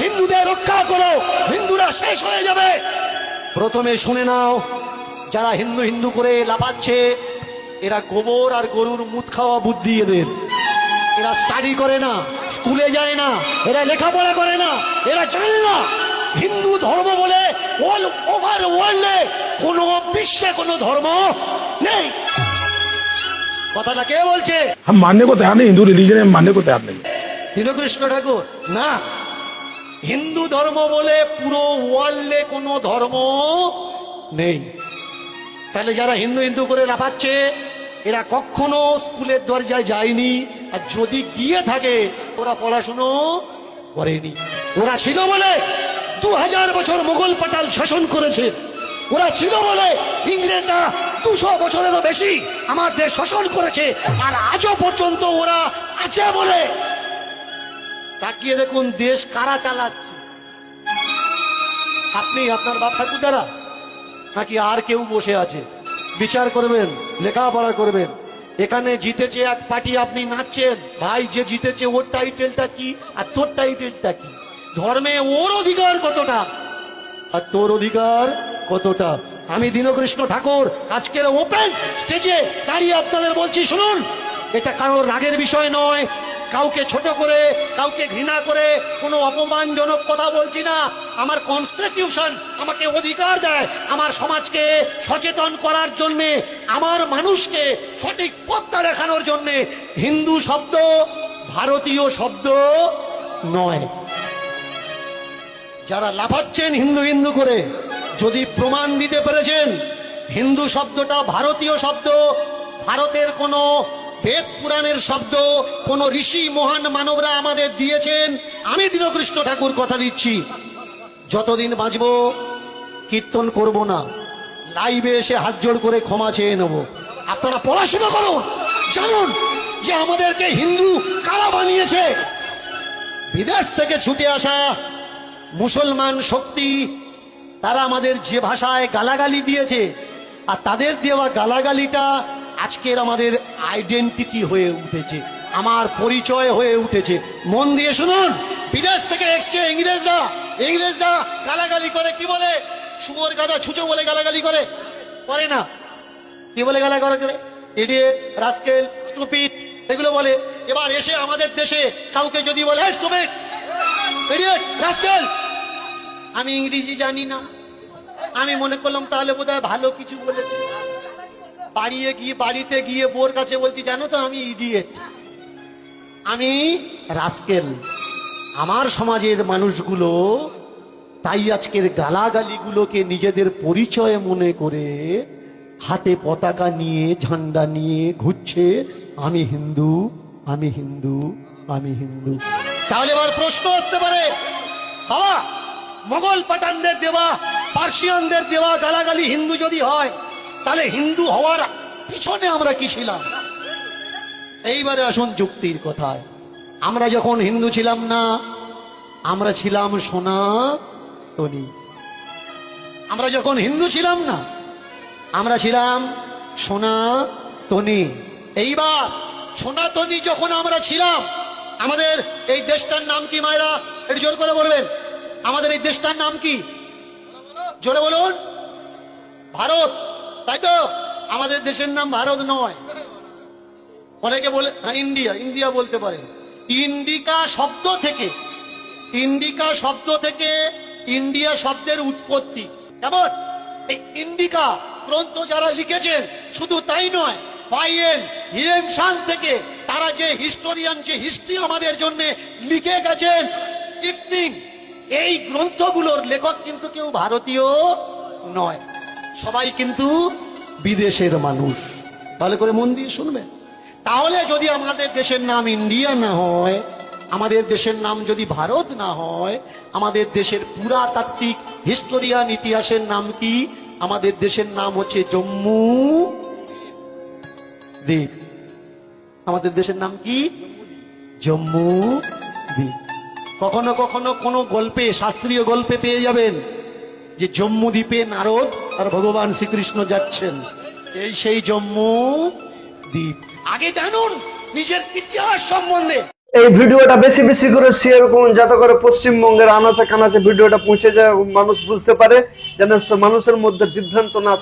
হিন্দুদের রক্ষা করো, হিন্দুরা শেষ হয়ে যাবে। প্রথমে শুনে নাও, যারা হিন্দু হিন্দু করে লাফাচ্ছে এরা গোবর আর গরুর মুত খাওয়া বুদ্ধি এদের। এরা স্টাডি করে না, স্কুলে যায় না, এরা লেখাপড়া করে না, এরা জানে না হিন্দু ধর্ম বলে অল ওভার ওয়ার্ল্ডে কোনো বিশ্বে কোনো ধর্ম নেই। কথাটা কে বলছে? हम मानने को तैयार नहीं, हिंदू रिलीजन है, मानने को तैयार नहीं। দীনকৃষ্ণ ঠাকুর না, হিন্দু ধর্ম বলে পুরো ওয়ার্ল্ডে কোনো ধর্ম নেই। তাহলে যারা হিন্দু হিন্দু করে লাফাচ্ছে এরা কখনো স্কুলের দরজায় যায়নি, আর যদি গিয়ে থাকে ওরা পড়াশুনো করেনি। ওরা ছিল বলে 2000 বছর মোগল পাটাল শাসন করেছে, ওরা ছিল বলে ইংরেজরা 200 বছরেরও বেশি আমার দেশ শাসন করেছে, আর আজও পর্যন্ত ওরা আছে বলে তাকিয়ে দেখুন দেশ কারা চালাচ্ছে। আপনি, আপনার বাপ ঠাকুরদারা, নাকি আর কেউ বসে আছে? বিচার করবেন, লেখাপড়া করবেন। এখানে জিতেছে এক পার্টি, আপনি নাচছেন, ভাই যে জিতেছে ওর টাইটেলটা কি আর তোর টাইটেলটা কি? ধর্মে ওর অধিকার কতটা আর তোর অধিকার কতটা? আমি দীনকৃষ্ণ ঠাকুর আজকের ওপেন স্টেজে দাঁড়িয়ে আপনাদের বলছি, শুনুন, এটা কারোর রাগের বিষয় নয়, কাউকে ছোট করে, কাউকে ঘৃণা করে কোনো অপমানজনক কথা বলছি না। আমার কনস্টিটিউশন আমাকে অধিকার দেয় আমার সমাজকে সচেতন করার জন্যে, আমার মানুষকে সঠিক পথটা দেখানোর জন্যে। হিন্দু শব্দ ভারতীয় শব্দ নয়। যারা লাফাচ্ছেন হিন্দু হিন্দু করে, যদি প্রমাণ দিতে পেরেছেন হিন্দু শব্দটা ভারতীয় শব্দ, ভারতের কোনো বেদ পুরাণের শব্দ, কোন ঋষি মহান মানবরা আমাদের দিয়েছেন, আমি দীনকৃষ্ণ ঠাকুর কথা দিচ্ছি যতদিন বাঁচবো কীর্তন করব না, লাইভে এসে হাত জোড় করে ক্ষমা চেয়ে নেব। আপনারা পড়াশোনা করুন, জানুন যে আমাদেরকে হিন্দু কারা বানিয়েছে। বিদেশ থেকে ছুটে আসা মুসলমান শক্তি, তারা আমাদের যে ভাষায় গালাগালি দিয়েছে, আর তাদের দেওয়া গালাগালিটা আজকের আমাদের আইডেন্টিটি হয়ে উঠেছে, আমার পরিচয় হয়ে উঠেছে। মন দিয়ে শুনুন, বিদেশ থেকে এসছে ইংরেজরা, ইংরেজরা গালাগালি করে, কি বলে? শুয়োর গাদা ছুঁচো বলে গালাগালি করে, করে না? কি বলে গালাগালি করে? ইডিয়েট, রাস্কেল, স্টুপিড, এগুলো বলে। এবার এসে আমাদের দেশে কাউকে যদি বলে স্টুপিড, ইডিয়েট, রাস্কেল, আমি ইংরেজি জানি না, আমি মনে করলাম তাহলে বোধহয় ভালো কিছু বলেছে। বাড়িতে গিয়ে বোর কাছে বলছি, জানো তো আমি ইডিয়েট, আমি রাস্কেল। আমার সমাজের মানুষগুলো তাই আজকের গালাগালিগুলোকে নিজেদের পরিচয় মনে করে হাতে পতাকা নিয়ে, ঝান্ডা নিয়ে ঘুরছে, আমি হিন্দু, আমি হিন্দু, আমি হিন্দু। তাহলে এবার প্রশ্ন আসতে পারে, বাবা মোগল পাঠানদের দেওয়া, পার্সিয়ানদের দেওয়া গালাগালি হিন্দু যদি হয়, তাহলে হিন্দু হওয়ার পিছনে আমরা কি ছিলাম? এইবারে আসুন যুক্তির কথায়। আমরা যখন হিন্দু ছিলাম না, আমরা ছিলাম সনাতনী। আমরা যখন হিন্দু ছিলাম না, আমরা ছিলাম সনাতনী। এইবার সনাতনী যখন আমরা ছিলাম, আমাদের এই দেশটার নাম কি মায়েরা? একটু জোর করে বলবেন, আমাদের এই দেশটার নাম কি? জোরে বলুন। ভারত, তাই তো? আমাদের দেশের নাম ভারত নয়, অনেকে বলে ইন্ডিয়া, ইন্ডিয়া বলতে পারেন। ইন্ডিকা শব্দ থেকে, ইন্ডিকা শব্দ থেকে ইন্ডিয়া শব্দের উৎপত্তি। কেমন? এই ইন্ডিকা গ্রন্থ যারা লিখেছেন, শুধু তাই নয়, ফাইয়েন হিরেনশান থেকে তারা যে হিস্টোরিয়ান, যে হিস্ট্রি আমাদের জন্য লিখে গেছেন, ইপসিং, এই গ্রন্থগুলোর লেখক কিন্তু কেউ ভারতীয় নয়, সবাই কিন্তু বিদেশের মানুষ। তাহলে করে মন দিয়ে শুনবেন। তাহলে যদি আমাদের দেশের নাম ইন্ডিয়া না হয়, আমাদের দেশের নাম যদি ভারত না হয়, আমাদের দেশের পুরাতাত্ত্বিক হিস্টোরিয়ান ইতিহাসের নাম কি? আমাদের দেশের নাম হচ্ছে জম্মু দ্বীপ। আমাদের দেশের নাম কি? জম্মু দ্বীপ। কখনো কখনো কোনো গল্পে, শাস্ত্রীয় গল্পে পেয়ে যাবেন যে জম্মু দ্বীপে নারদ আর ভগবান শ্রীকৃষ্ণ যাচ্ছেন, এই সেই জম্মু দ্বীপ। আগে জানুন নিজের ইতিহাস সম্বন্ধে। এই ভিডিওটা বেশি বেশি করে শেয়ার করুন, যাতে করে পশ্চিমবঙ্গের আনাচে কানাচে ভিডিওটা পৌঁছে যায়, মানুষ বুঝতে পারে, যেন মানুষের মধ্যে বিভ্রান্ত না থাকে।